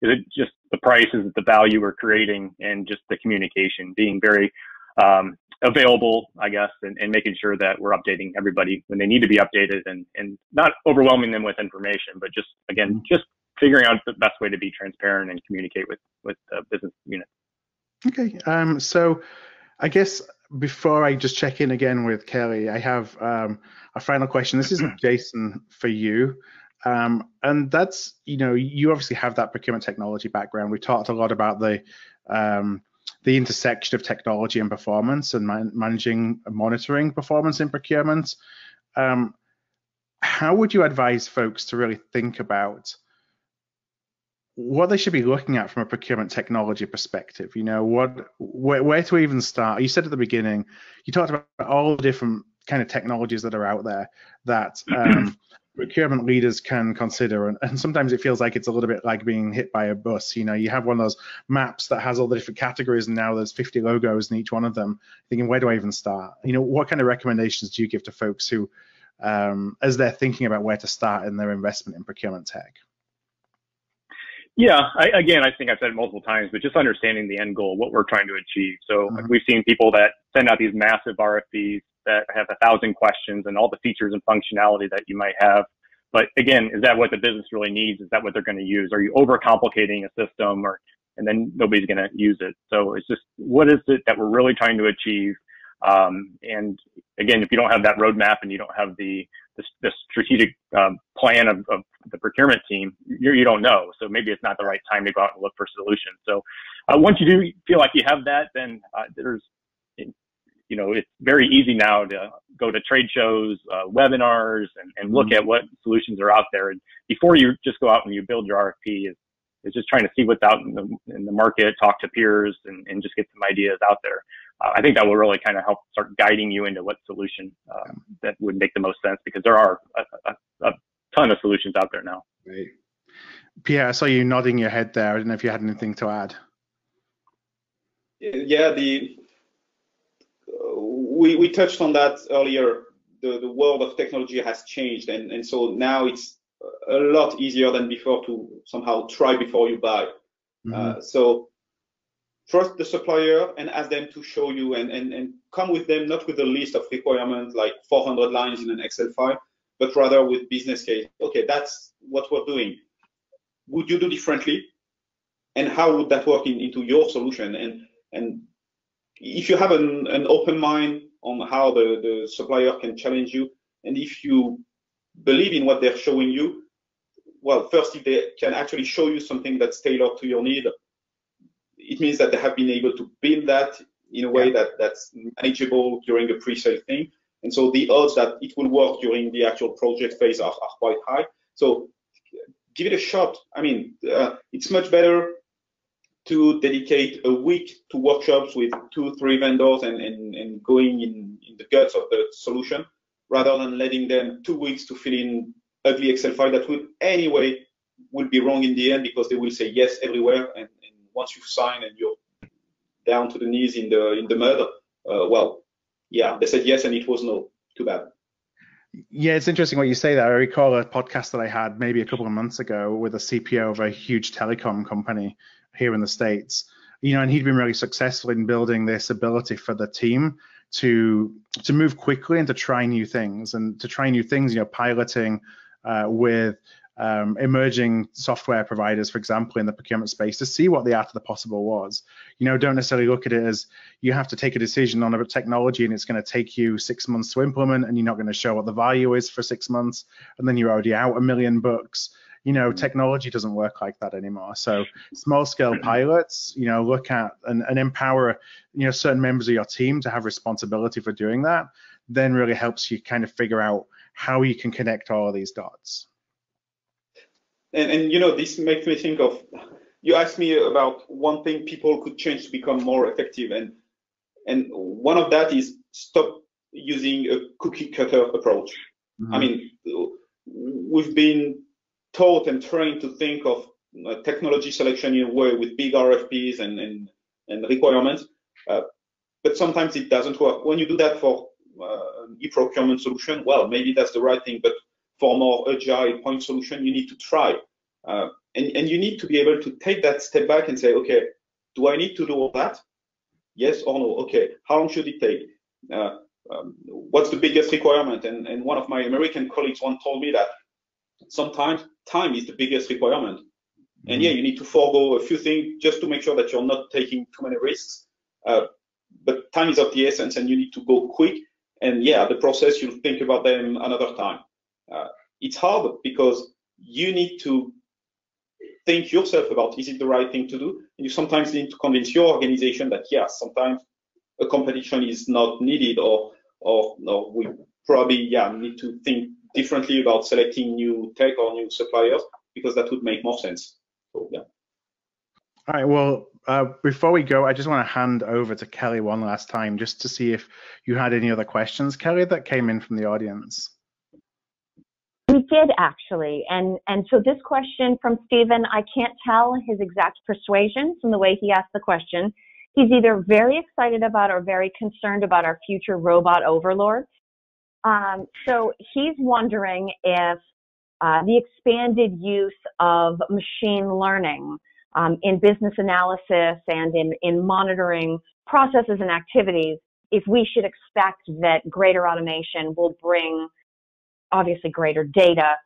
Speaker 2: Is it just the price? Is it the value we're creating? And just the communication, being very available, I guess, and making sure that we're updating everybody when they need to be updated, and not overwhelming them with information, but just, again, just figuring out the best way to be transparent and communicate with the business unit.
Speaker 1: Okay. So I guess before I just check in again with Kelly, I have a final question. This is Jason for you. And that's, you obviously have that procurement technology background. We talked a lot about the intersection of technology and performance, and managing and monitoring performance in procurement. How would you advise folks to really think about what they should be looking at from a procurement technology perspective? Where to even start? You said at the beginning, you talked about all the different kind of technologies that are out there that procurement leaders can consider, and sometimes it feels like it's a little bit like being hit by a bus. You have one of those maps that has all the different categories, and now there's 50 logos in each one of them, thinking, where do I even start? What kind of recommendations do you give to folks who, as they're thinking about where to start in their investment in procurement tech?
Speaker 2: Yeah, I think I've said it multiple times, but just understanding the end goal, what we're trying to achieve. So we've seen people that send out these massive RFPs that have 1,000 questions and all the features and functionality that you might have. But again, is that what the business really needs? Is that what they're going to use? Are you overcomplicating a system, and then nobody's going to use it? So it's just, what is it that we're really trying to achieve? And again, if you don't have that roadmap and you don't have the strategic plan of the procurement team, you don't know. So maybe it's not the right time to go out and look for solutions. So once you do feel like you have that, then it's very easy now to go to trade shows, webinars, and look at what solutions are out there. And before you just go out and you build your RFP, is just trying to see what's out in the market, talk to peers, and just get some ideas out there. I think that will really kind of help start guiding you into what solution that would make the most sense, because there are a ton of solutions out there now.
Speaker 1: Right. Pierre, I saw you nodding your head there. I don't know if you had anything to add.
Speaker 3: Yeah, we touched on that earlier. The world of technology has changed, and so now it's a lot easier than before to somehow try before you buy. So trust the supplier and ask them to show you, and come with them, not with a list of requirements like 400 lines in an Excel file, but rather with business case. Okay, that's what we're doing. Would you do differently? And how would that work into your solution? And if you have an open mind on how the supplier can challenge you, and if you believe in what they're showing you, well, first, if they can actually show you something that's tailored to your need, it means that they have been able to build that in a way that's manageable during the pre-sale thing. And so the odds that it will work during the actual project phase are quite high. So give it a shot. I mean, it's much better to dedicate a week to workshops with 2-3 vendors and going in the guts of the solution, rather than letting them 2 weeks to fill in ugly Excel file that will be wrong in the end, because they will say yes everywhere, and once you've signed and you're down to the knees in the mud, they said yes and it was no. Too bad.
Speaker 1: Yeah, it's interesting what you say there. I recall a podcast that I had maybe a couple of months ago with a CPO of a huge telecom company here in the States, and he'd been really successful in building this ability for the team to move quickly and to try new things, piloting with emerging software providers, for example, in the procurement space, to see what the art of the possible was. Don't necessarily look at it as you have to take a decision on a technology and it's going to take you 6 months to implement, and you're not going to show what the value is for 6 months, and then you're already out $1 million. Technology doesn't work like that anymore. So small scale pilots, look at and empower, certain members of your team to have responsibility for doing that, then really helps you kind of figure out how you can connect all of these dots.
Speaker 3: And this makes me think of, you asked me about one thing people could change to become more effective, and one of that is stop using a cookie cutter approach. I mean, we've been taught and trained to think of technology selection in a way with big RFPs and requirements, but sometimes it doesn't work. When you do that for an e-procurement solution, well, maybe that's the right thing, but for more agile point solution, you need to try. And you need to be able to take that step back and say, okay, do I need to do all that? Yes or no? Okay, how long should it take? What's the biggest requirement? And one of my American colleagues once told me that sometimes time is the biggest requirement. And yeah, you need to forego a few things just to make sure that you're not taking too many risks. But time is of the essence, and you need to go quick. And yeah, the process, you'll think about them another time. It's hard because you need to think yourself about, is it the right thing to do? And you sometimes need to convince your organization that, yeah, sometimes a competition is not needed, or we probably need to think differently about selecting new tech or new suppliers, because that would make more sense. So, yeah.
Speaker 1: All right, well, before we go, I just want to hand over to Kelly one last time just to see if you had any other questions, Kelly, that came in from the audience.
Speaker 4: We did, actually. And so this question from Stephen, I can't tell his exact persuasion from the way he asked the question. He's either very excited about or very concerned about our future robot overlord. So he's wondering if the expanded use of machine learning in business analysis and in monitoring processes and activities, if we should expect that greater automation will bring obviously greater data,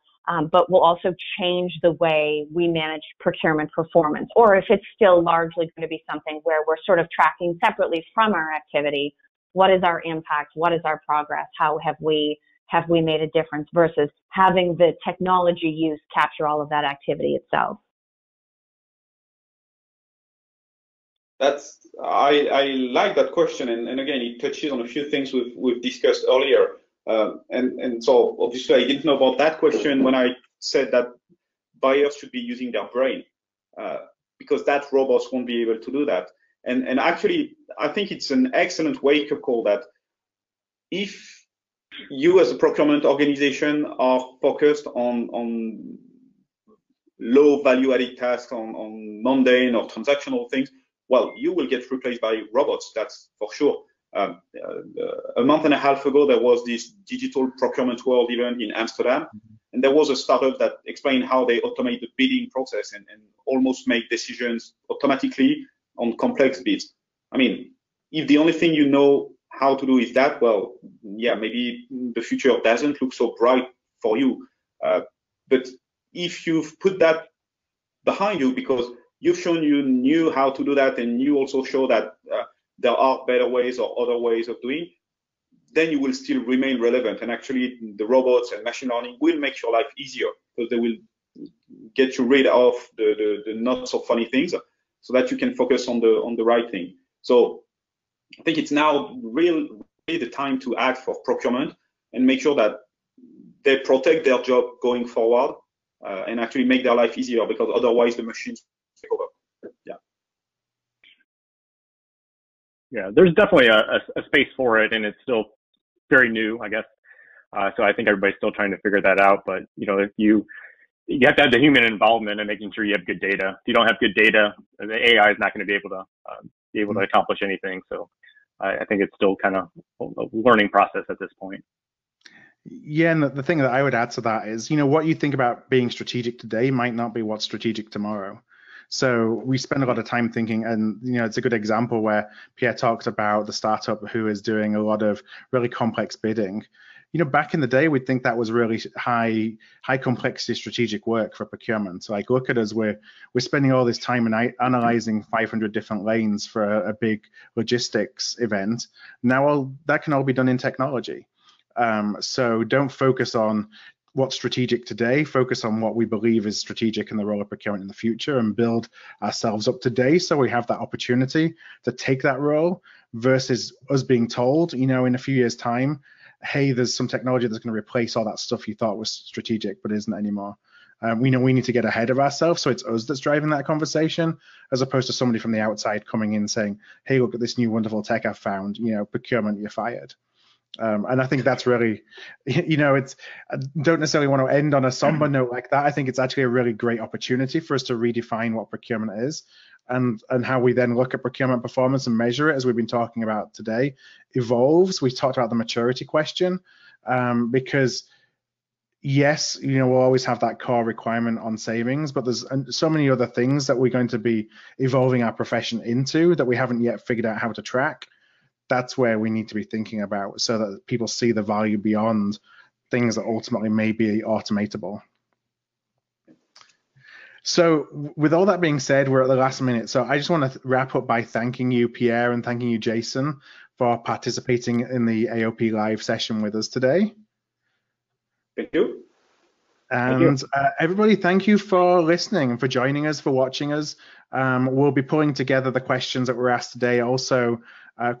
Speaker 4: but will also change the way we manage procurement performance, or if it's still largely going to be something where we're sort of tracking separately from our activity. What is our impact? What is our progress? How have we made a difference versus having the technology used capture all of that activity itself?
Speaker 3: I like that question, and again, it touches on a few things we've discussed earlier. And so obviously I didn't know about that question when I said that buyers should be using their brain, because that robots won't be able to do that. And actually, I think it's an excellent wake-up call that if you as a procurement organization are focused on low value-added tasks, on mundane or transactional things, well, you will get replaced by robots, that's for sure. A month and a half ago, there was this digital procurement world event in Amsterdam, and there was a startup that explained how they automate the bidding process and almost make decisions automatically on complex bids. I mean, if the only thing you know how to do is that, well, yeah, maybe the future doesn't look so bright for you. But if you've put that behind you because you've shown you knew how to do that, and you also show that there are better ways or other ways of doing, then you will still remain relevant. And actually, the robots and machine learning will make your life easier, because they will get you rid of the not so funny things, so that you can focus on the right thing. So I think it's now really the time to act for procurement and make sure that they protect their job going forward, and actually make their life easier, because otherwise the machines take over. Yeah.
Speaker 2: Yeah, there's definitely a space for it, and it's still very new, I guess. So I think everybody's still trying to figure that out. But if you have to have the human involvement and making sure you have good data. If you don't have good data, the AI is not going to be able to accomplish anything. So I think it's still kind of a learning process at this point.
Speaker 1: Yeah, and the thing that I would add to that is, what you think about being strategic today might not be what's strategic tomorrow. So we spend a lot of time thinking, and it's a good example where Pierre talked about the startup who is doing a lot of really complex bidding. Back in the day, we'd think that was really high complexity strategic work for procurement. So like, look at us, we're spending all this time analyzing 500 different lanes for a big logistics event. Now that can all be done in technology. So don't focus on what's strategic today, focus on what we believe is strategic in the role of procurement in the future, and build ourselves up today so we have that opportunity to take that role, versus us being told, in a few years' time, hey, there's some technology that's going to replace all that stuff you thought was strategic but isn't anymore. We know we need to get ahead of ourselves, so it's us that's driving that conversation, as opposed to somebody from the outside coming in saying, hey, look at this new wonderful tech I've found, procurement, you're fired. And I think that's really, I don't necessarily want to end on a somber note like that. I think it's actually a really great opportunity for us to redefine what procurement is, and how we then look at procurement performance and measure it, as we've been talking about today, evolves. We talked about the maturity question, because yes, we'll always have that core requirement on savings, but there's so many other things that we're going to be evolving our profession into that we haven't yet figured out how to track. That's where we need to be thinking about so that people see the value beyond things that ultimately may be automatable. So with all that being said, we're at the last minute. So I just want to wrap up by thanking you, Pierre, and thanking you, Jason, for participating in the AOP Live session with us today.
Speaker 3: Thank you.
Speaker 1: And everybody, thank you for listening and for joining us, for watching us. We'll be pulling together the questions that were asked today, also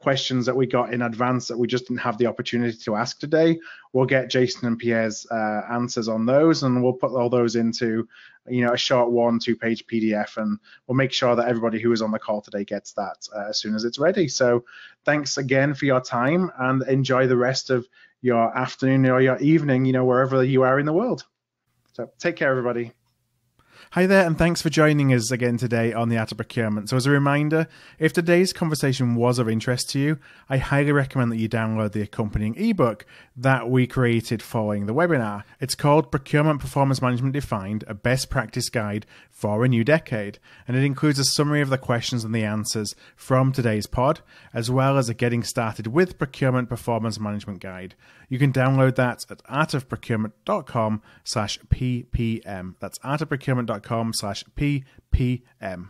Speaker 1: questions that we got in advance that we just didn't have the opportunity to ask today. We'll get Jason and Pierre's answers on those, and we'll put all those into a short 1-2 page PDF, and we'll make sure that everybody who is on the call today gets that as soon as it's ready. So thanks again for your time, and enjoy the rest of your afternoon or your evening, wherever you are in the world. So take care, everybody. Hi there, and thanks for joining us again today on The Art of Procurement. So as a reminder, if today's conversation was of interest to you, I highly recommend that you download the accompanying ebook that we created following the webinar. It's called Procurement Performance Management Defined, a Best Practice Guide for a New Decade, and it includes a summary of the questions and the answers from today's pod, as well as a Getting Started with Procurement Performance Management Guide. You can download that at artofprocurement.com/ppm. That's artofprocurement.com/ppm.